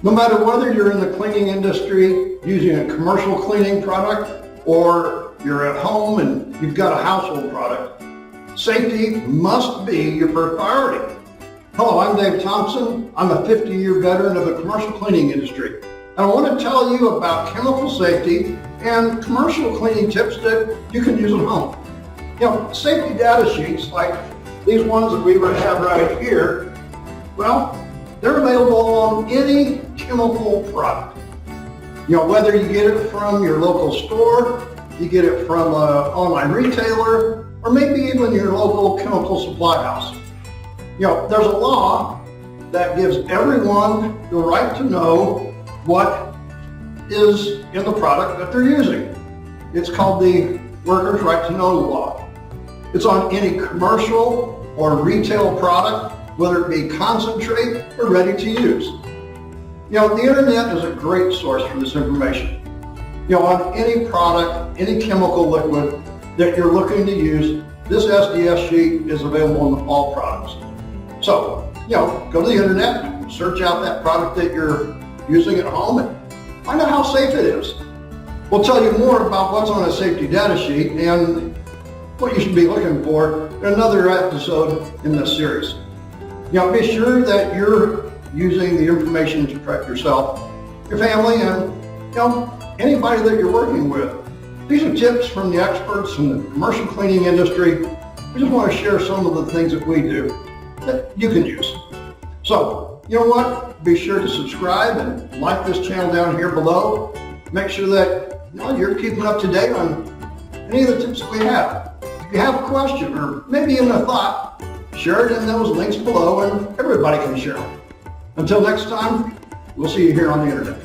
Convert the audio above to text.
No matter whether you're in the cleaning industry using a commercial cleaning product or you're at home and you've got a household product, safety must be your first priority. Hello, I'm Dave Thompson. I'm a 50-year veteran of the commercial cleaning industry. And I want to tell you about chemical safety and commercial cleaning tips that you can use at home. You know, safety data sheets like these ones that we have right here, well, they're available on any chemical product. You know, whether you get it from your local store, you get it from an online retailer, or maybe even your local chemical supply house. You know, there's a law that gives everyone the right to know what is in the product that they're using. It's called the Workers' Right to Know law. It's on any commercial or retail product, whether it be concentrate or ready to use. You know, the internet is a great source for this information. You know, on any product, any chemical liquid that you're looking to use, this SDS sheet is available on all products. So, you know, go to the internet, search out that product that you're using at home and find out how safe it is. We'll tell you more about what's on a safety data sheet and what you should be looking for in another episode in this series. You know, be sure that you're using the information to protect yourself, your family, and, you know, anybody that you're working with. These are tips from the experts in the commercial cleaning industry. We just want to share some of the things that we do that you can use. So, you know what? Be sure to subscribe and like this channel down here below. Make sure that, you know, you're keeping up to date on any of the tips that we have. If you have a question or maybe even a thought, share it in those links below and everybody can share them. Until next time, we'll see you here on the internet.